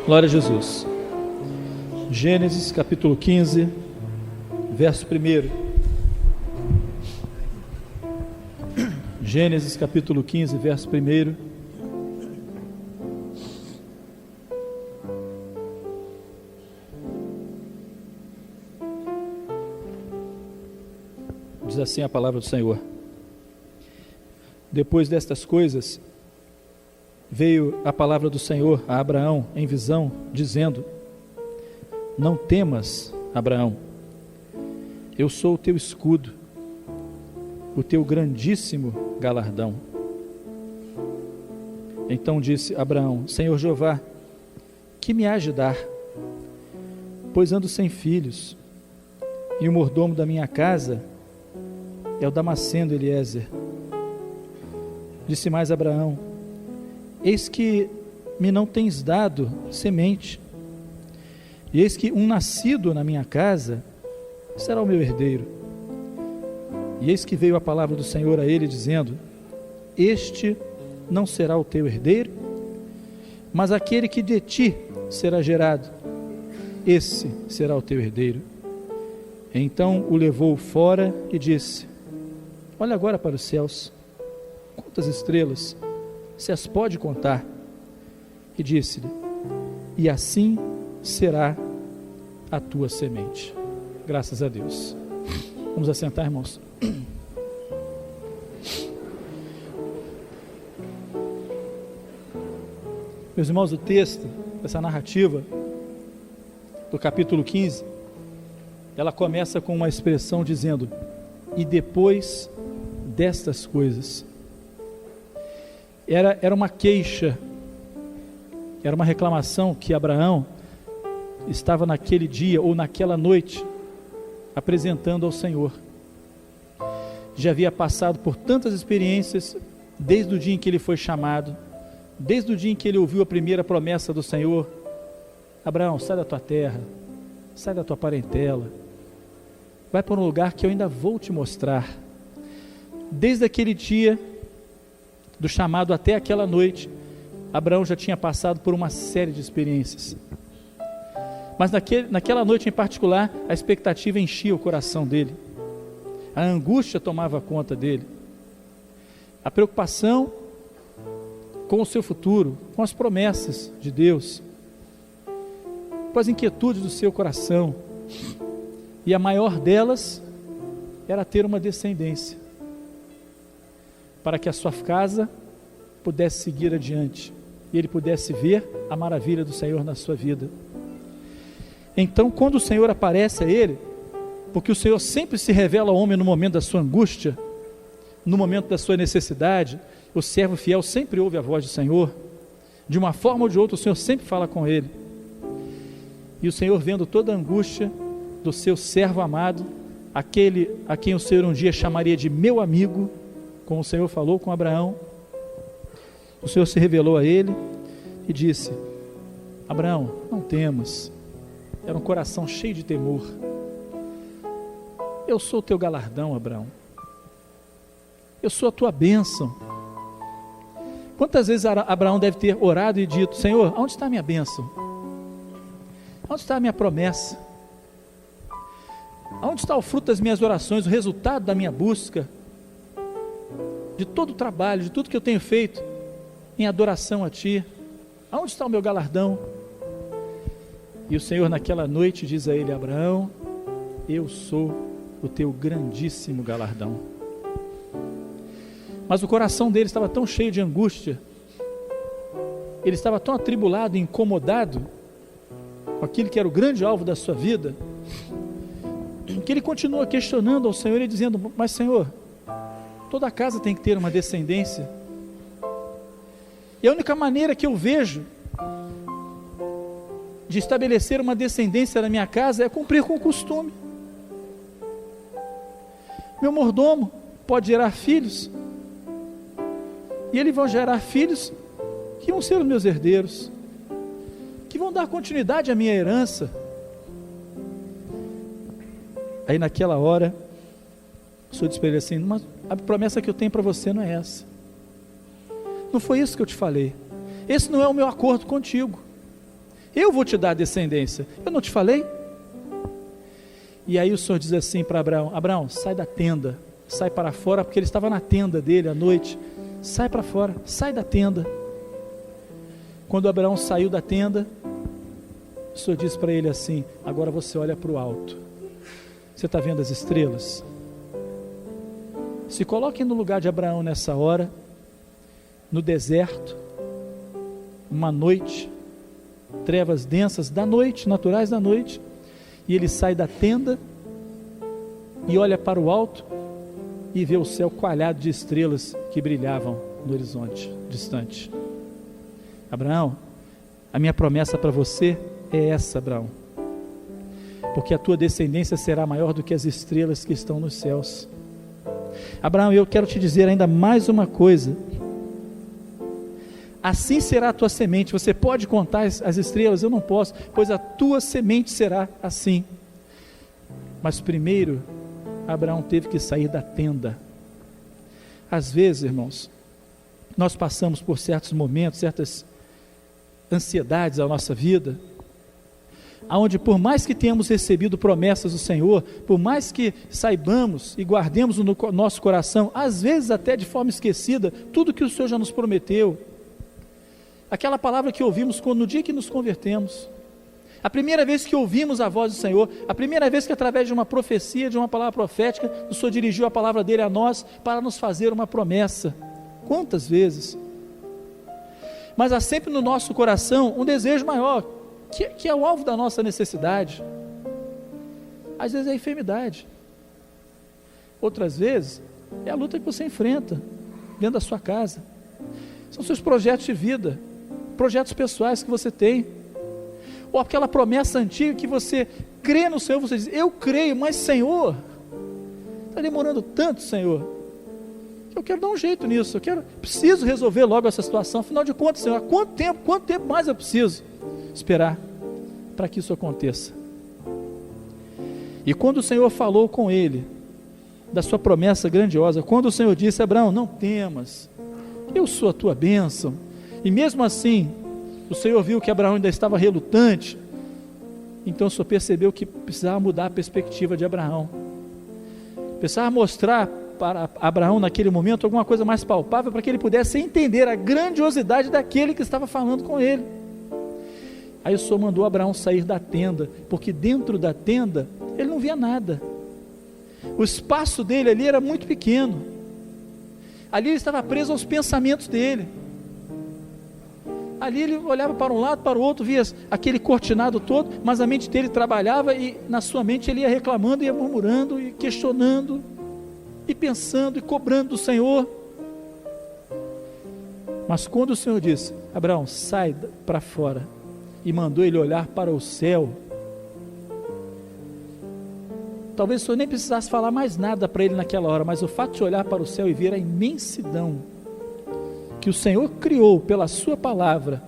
Glória a Jesus. Gênesis capítulo 15, verso 1. Gênesis capítulo 15, verso 1. Diz assim a palavra do Senhor: depois destas coisas, veio a palavra do Senhor a Abraão em visão, dizendo: não temas, Abraão, eu sou o teu escudo, o teu grandíssimo galardão. Então disse Abraão: Senhor Jeová, que me hás de dar? Pois ando sem filhos, e o mordomo da minha casa é o Damasceno Eliezer. Disse mais Abraão: eis que me não tens dado semente, e eis que um nascido na minha casa será o meu herdeiro. E eis que veio a palavra do Senhor a ele, dizendo: este não será o teu herdeiro, mas aquele que de ti será gerado, esse será o teu herdeiro. Então o levou fora e disse: olha agora para os céus, quantas estrelas, se as pode contar? E disse-lhe: e assim será a tua semente. Graças a Deus. Vamos assentar, irmãos. Meus irmãos, o texto, essa narrativa do capítulo 15, ela começa com uma expressão dizendo: e depois destas coisas. Era uma queixa, era uma reclamação que Abraão estava naquele dia ou naquela noite apresentando ao Senhor. Já havia passado por tantas experiências desde o dia em que ele foi chamado, desde o dia em que ele ouviu a primeira promessa do Senhor: Abraão, sai da tua terra, sai da tua parentela, vai para um lugar que eu ainda vou te mostrar. Desde aquele dia do chamado até aquela noite, Abraão já tinha passado por uma série de experiências, mas naquela noite em particular, a expectativa enchia o coração dele, a angústia tomava conta dele, a preocupação com o seu futuro, com as promessas de Deus, com as inquietudes do seu coração, e a maior delas era ter uma descendência, para que a sua casa pudesse seguir adiante, e ele pudesse ver a maravilha do Senhor na sua vida. Então, quando o Senhor aparece a ele, porque o Senhor sempre se revela ao homem no momento da sua angústia, no momento da sua necessidade, o servo fiel sempre ouve a voz do Senhor, de uma forma ou de outra o Senhor sempre fala com ele, e o Senhor, vendo toda a angústia do seu servo amado, aquele a quem o Senhor um dia chamaria de meu amigo, como o Senhor falou com Abraão, o Senhor se revelou a ele e disse: Abraão, não temas. Era um coração cheio de temor. Eu sou o teu galardão, Abraão. Eu sou a tua bênção. Quantas vezes Abraão deve ter orado e dito: Senhor, onde está a minha bênção? Onde está a minha promessa? Onde está o fruto das minhas orações, o resultado da minha busca, de todo o trabalho, de tudo que eu tenho feito em adoração a Ti? Aonde está o meu galardão? E o Senhor naquela noite diz a ele: Abraão, eu sou o teu grandíssimo galardão. Mas o coração dele estava tão cheio de angústia, ele estava tão atribulado e incomodado com aquilo que era o grande alvo da sua vida, que ele continua questionando ao Senhor e dizendo: mas Senhor, toda casa tem que ter uma descendência, e a única maneira que eu vejo de estabelecer uma descendência na minha casa é cumprir com o costume. Meu mordomo pode gerar filhos, e eles vão gerar filhos que vão ser os meus herdeiros, que vão dar continuidade à minha herança. Aí naquela hora o Senhor disse para ele assim: mas a promessa que eu tenho para você não é essa, não foi isso que eu te falei, esse não é o meu acordo contigo. eu vou te dar descendência, eu não te falei? E aí o Senhor diz assim para Abraão: Abraão, sai da tenda, sai para fora, porque ele estava na tenda dele à noite. Sai para fora, sai da tenda. Quando Abraão saiu da tenda, o Senhor disse para ele assim: agora você olha para o alto, você está vendo as estrelas? Se coloque no lugar de Abraão nessa hora, no deserto, uma noite, trevas densas da noite, naturais da noite, e ele sai da tenda e olha para o alto e vê o céu coalhado de estrelas que brilhavam no horizonte distante. Abraão, a minha promessa para você é essa, Abraão, porque a tua descendência será maior do que as estrelas que estão nos céus. Abraão, eu quero te dizer ainda mais uma coisa: assim será a tua semente. Você pode contar as estrelas? Eu não posso, pois a tua semente será assim. Mas primeiro, Abraão teve que sair da tenda. Às vezes, irmãos, nós passamos por certos momentos, certas ansiedades à nossa vida, aonde por mais que tenhamos recebido promessas do Senhor, por mais que saibamos e guardemos no nosso coração, às vezes até de forma esquecida, tudo que o Senhor já nos prometeu, aquela palavra que ouvimos no dia que nos convertemos, a primeira vez que ouvimos a voz do Senhor, a primeira vez que através de uma profecia, de uma palavra profética, o Senhor dirigiu a palavra dele a nós, para nos fazer uma promessa. Quantas vezes? Mas há sempre no nosso coração um desejo maior, que é o alvo da nossa necessidade. Às vezes é a enfermidade, outras vezes é a luta que você enfrenta dentro da sua casa, são seus projetos de vida, projetos pessoais que você tem, ou aquela promessa antiga que você crê no Senhor, você diz: eu creio, mas Senhor, está demorando tanto, Senhor, eu quero dar um jeito nisso, preciso resolver logo essa situação, afinal de contas, Senhor, quanto tempo mais eu preciso esperar para que isso aconteça? E quando o Senhor falou com ele da sua promessa grandiosa, quando o Senhor disse: Abraão, não temas, eu sou a tua bênção, e mesmo assim o Senhor viu que Abraão ainda estava relutante, então o Senhor percebeu que precisava mudar a perspectiva de Abraão, precisava mostrar para Abraão naquele momento alguma coisa mais palpável, para que ele pudesse entender a grandiosidade daquele que estava falando com ele. Aí o Senhor mandou Abraão sair da tenda, porque dentro da tenda ele não via nada, o espaço dele ali era muito pequeno, ali ele estava preso aos pensamentos dele, ali ele olhava para um lado, para o outro, via aquele cortinado todo, mas a mente dele trabalhava, e na sua mente ele ia reclamando, ia murmurando, e questionando, e pensando, e cobrando do Senhor. Mas quando o Senhor disse: Abraão, sai para fora, e mandou ele olhar para o céu, talvez o Senhor nem precisasse falar mais nada para ele naquela hora, mas o fato de olhar para o céu e ver a imensidão que o Senhor criou pela sua palavra,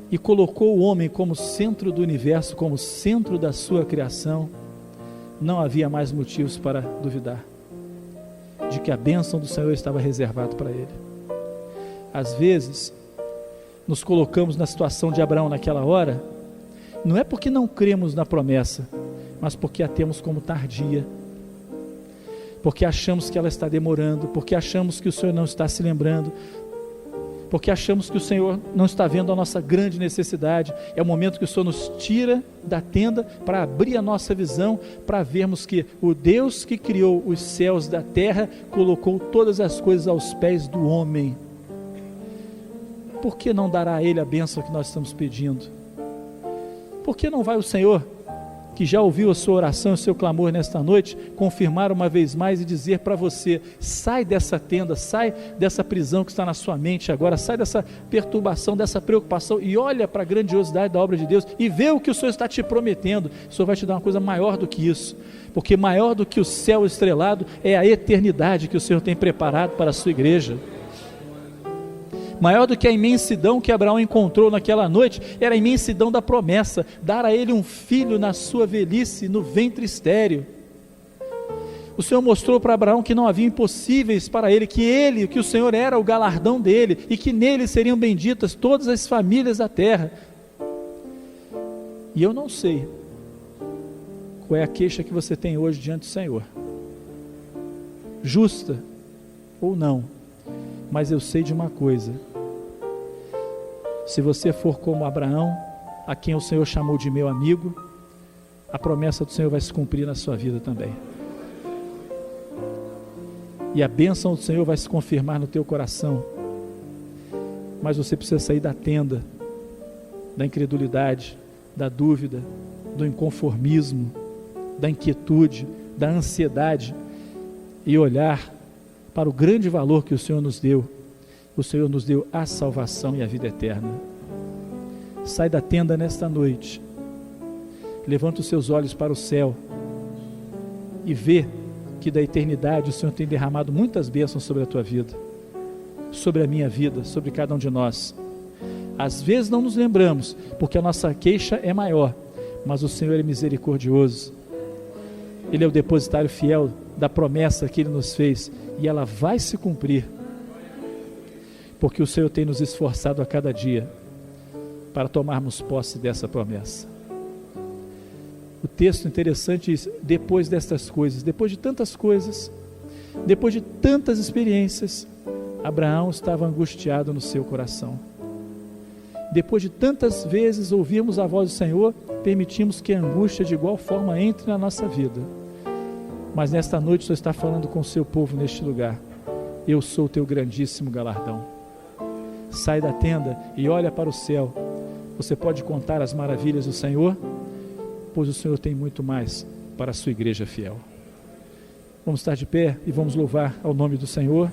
e colocou o homem como centro do universo, como centro da sua criação, não havia mais motivos para duvidar de que a bênção do Senhor estava reservada para ele. Às vezes nos colocamos na situação de Abraão naquela hora, não é porque não cremos na promessa, mas porque a temos como tardia, porque achamos que ela está demorando, porque achamos que o Senhor não está se lembrando, porque achamos que o Senhor não está vendo a nossa grande necessidade. É o momento que o Senhor nos tira da tenda para abrir a nossa visão, para vermos que o Deus que criou os céus da terra colocou todas as coisas aos pés do homem. Por que não dará a ele a bênção que nós estamos pedindo? Por que não vai o Senhor, que já ouviu a sua oração, o seu clamor nesta noite, confirmar uma vez mais e dizer para você: sai dessa tenda, sai dessa prisão que está na sua mente agora, sai dessa perturbação, dessa preocupação, e olha para a grandiosidade da obra de Deus, e vê o que o Senhor está te prometendo. O Senhor vai te dar uma coisa maior do que isso, porque maior do que o céu estrelado é a eternidade que o Senhor tem preparado para a sua igreja. Maior do que a imensidão que Abraão encontrou naquela noite, era a imensidão da promessa, dar a ele um filho na sua velhice, no ventre estéril. O Senhor mostrou para Abraão que não havia impossíveis para ele, que o Senhor era o galardão dele, e que nele seriam benditas todas as famílias da terra. E eu não sei qual é a queixa que você tem hoje diante do Senhor, justa ou não, mas eu sei de uma coisa: se você for como Abraão, a quem o Senhor chamou de meu amigo, a promessa do Senhor vai se cumprir na sua vida também, e a bênção do Senhor vai se confirmar no teu coração. Mas você precisa sair da tenda da incredulidade, da dúvida, do inconformismo, da inquietude, da ansiedade, e olhar para o grande valor que o Senhor nos deu. O Senhor nos deu a salvação e a vida eterna. Sai da tenda nesta noite, levanta os seus olhos para o céu e vê que da eternidade o Senhor tem derramado muitas bênçãos sobre a tua vida, sobre a minha vida, sobre cada um de nós. Às vezes não nos lembramos, porque a nossa queixa é maior, mas o Senhor é misericordioso. Ele é o depositário fiel da promessa que Ele nos fez, e ela vai se cumprir, porque o Senhor tem nos esforçado a cada dia para tomarmos posse dessa promessa. O texto interessante diz: depois destas coisas, depois de tantas coisas, depois de tantas experiências, Abraão estava angustiado no seu coração. Depois de tantas vezes ouvirmos a voz do Senhor, permitimos que a angústia de igual forma entre na nossa vida. Mas nesta noite o Senhor está falando com o seu povo neste lugar: eu sou o teu grandíssimo galardão. Sai da tenda e olha para o céu. Você pode contar as maravilhas do Senhor, pois o Senhor tem muito mais para a sua igreja fiel. Vamos estar de pé e vamos louvar ao nome do Senhor.